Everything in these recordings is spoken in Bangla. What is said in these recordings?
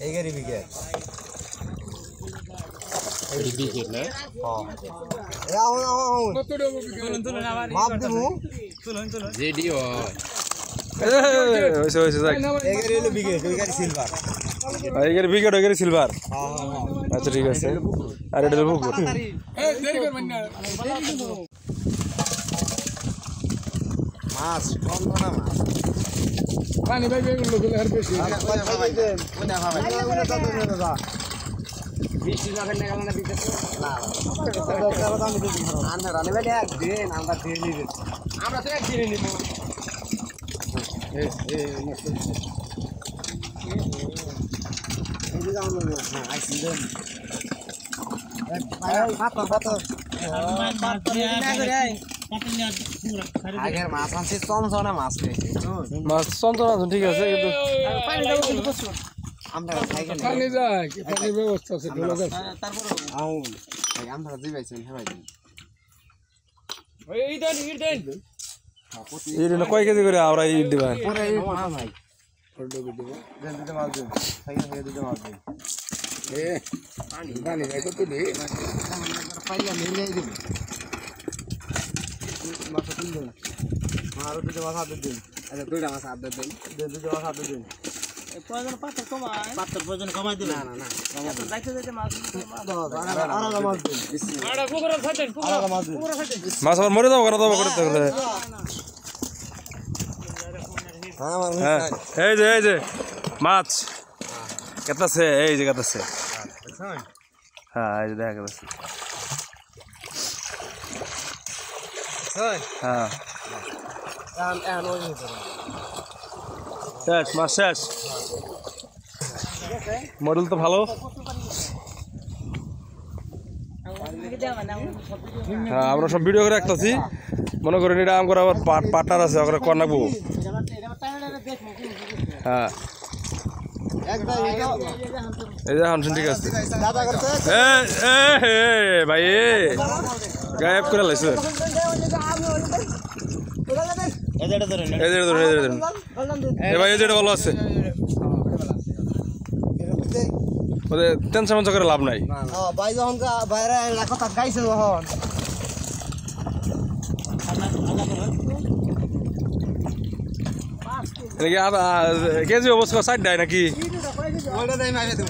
11 বিঘেট বিঘেট না মাপ দেবো রেডিও হইছে হইছে যাক 11 হলো বিঘেট ওই গাড়ি সিলভার এগের বিকেট এগের সিলভার আচ্ছা ঠিক আছে আর এটা পুকুর মাছ কম না মাছ পানি ভাই বেগুলো গুলো আর বেশি বৃষ্টি যখন না গেল না দিতে না আমরা রানে বেলে একদিন আমরা দিয়ে নিব আমরা তো একদিন নিব আগের মাছ আনছি চমচনা মাছ মাছ চঞ্চনা ঠিক আছে কিন্তু আমরা পানি যায় পানির ব্যবস্থা আছে ঢোলা আছে আমরা দিবাইছেন হ্যাঁ এই দিন কয় কেজি করে আমরা ঈদ দিবা পরে ভাই ফটো ভিডিও দেন দিতে মাছ দিন খাইয়া দিতে মাছ দিন পানি যায় কত দে পাইয়া মিলে দিন মাছ দিন দিন আর দুটো মাছ হাতে দিন আচ্ছা দুইটা মাছ হাতে দিন দুটো মাছ হাতে দিন প্রয়োজন পাথর কমাই দিবে না না যাইতে যাইতে মাছ আর মাছ দিন আড়া পুকুরে ফাটেন আর মাছ দিন মাছ আবার মরে যাবো কেন করতে হবে হ্যাঁ হ্যাঁ এই যে মাছ কেতাছে এই যে কেতাছে হ্যাঁ এই যে দেখা গেছে হ্যাঁ শেষ মাছ শেষ মডেল তো ভালো হ্যাঁ আমরা সব ভিডিও করে রাখতেছি মনে করেন এটা আমার আবার পার্টনার আছে ওরা কর নাকবো হ্যাঁ এই যে হানসুন ঠিক আছে ভাই গায়েব করে লাইছে ভাই এই যেটা ভালো আছে টেনশন করে লাভ নাই ভাই যখন বাইরে কথা গাইছে যখন কেজি অবস্থা সাইড দেয় নাকি ওইটা দেই মাইরে দেব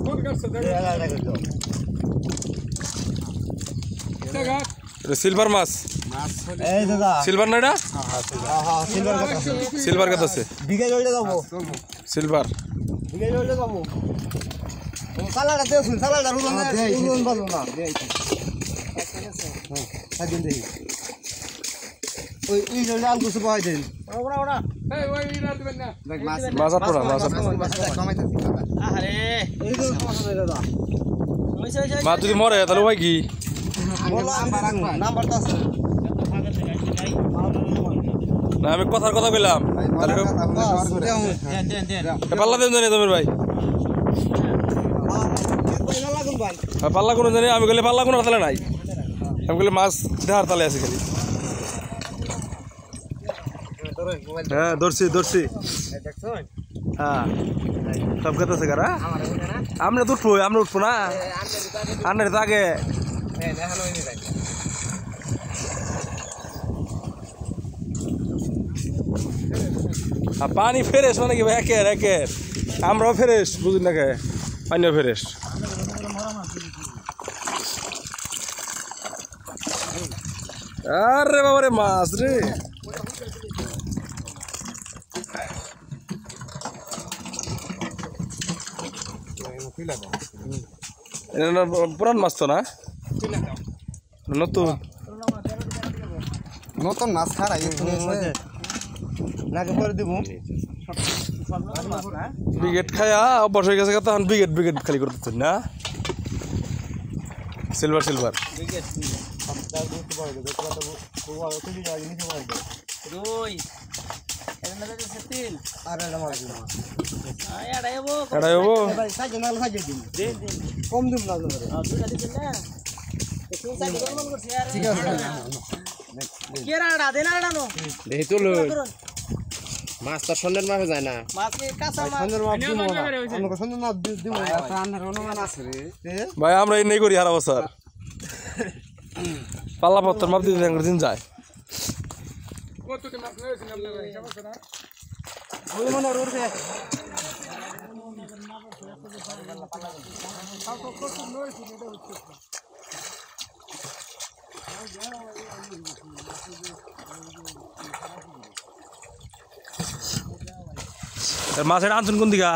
কোন করছে সিলভার মাছ এই দাদা সিলভার না এটা হ্যাঁ সিলভার কথা সিলভার কত আছে বিঘে জড়িয়ে যাব সিলভার বিঘে জড়িয়ে যাব সালাডা দেও সালাডা রুলন ভালো না হ্যাঁ সাদিন দেই ওই এই জড়িয়ে আল কিছু পাই দেন ওরা এই ওই ইরা দিবেন না দেখ মাছ মাছ পুরা মাছ কমাইতাছি আরে এই তো মাছ দাদা মাছ যদি মরে তাহলে ভাই কি নাম্বারটা আছে না আমি কথার কথা কইলাম পাল্লা দেন জানি তোমার ভাই পাল্লা কোনো জানি আমি গেলে পাল্লা কোনো তালে নাই আমি গেলে মাছ দেহার তালে আছে খালি হ্যাঁ ধরছি হ্যাঁ সব কথা আছে কারা আমরা তো উঠবো না আন্নারে তো আগে পানি ফ্রেশ মানে কি ভাই একের আমরাও ফ্রেশ বুঝুন না কে পানিও ফ্রেশ আরে বাবা রে মাছ রে পুরান মাছ তো না নতুন মাছ খারাই নাকে পরে দিব ব্রিগেড খায়া অভ্যাস হয়ে গেছে তখন ব্রিগেড খালি করতে না সিলভার কম দিন না ঠিক আছে কেরাড়া দেনাড়া নো দেখি তুলুন মাছ তো সন্ধ্যের মাপে যায় না মাছ কি কাঁচা মাছ সুন্দর মাপ দিমু না আমাকে সুন্দর মাপ দিমু না রান্নার অনুমান আছে রে ভাই আমরা এই নেই করি সারা বছর পাল্লা পত্তর মাপ দিতে দিন যায় কতটি মাছ নিয়েছেন আপনারা হিসাব আছে না ওই মনে রোড রে মাছ এটা আনছেন কোন দিকা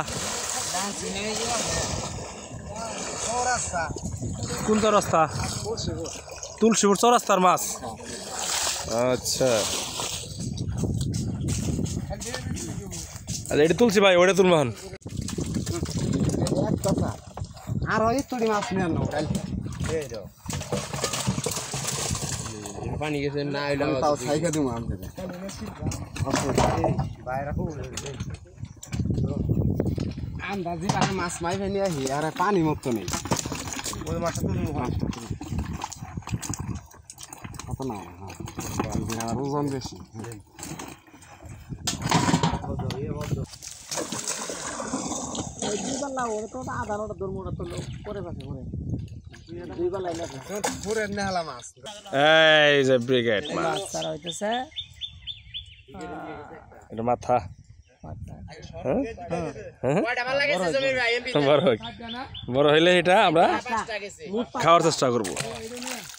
কোন রাস্তা তুলসীপুর চৌরাস্তার মাছ আচ্ছা এটা তুলছি ভাই ওটা তুলব এখন আর ওই তুড়ি মাছ নিয়ে আনো পানি গেছে না এলো তাও সাইকে দিমু আমাদের বাইরে খুব আন্দাজি আগে মাছ মাইবে নিয়ে আহি আর পানি মুক্ত নেই ওই মাছটা তুলবো কত না আর ওজন বেশি দুইবেলা ওরে তো আধা নটা দরমটা তো করে পাশে করে দুইবেলা এনে পুরে নেহালা মাছ এই যে ব্রিগেড মাছ তারা হইতেছে এটা মাথা হ্যাঁ বড় হইলে এটা আমরা খাওয়ার চেষ্টা করবো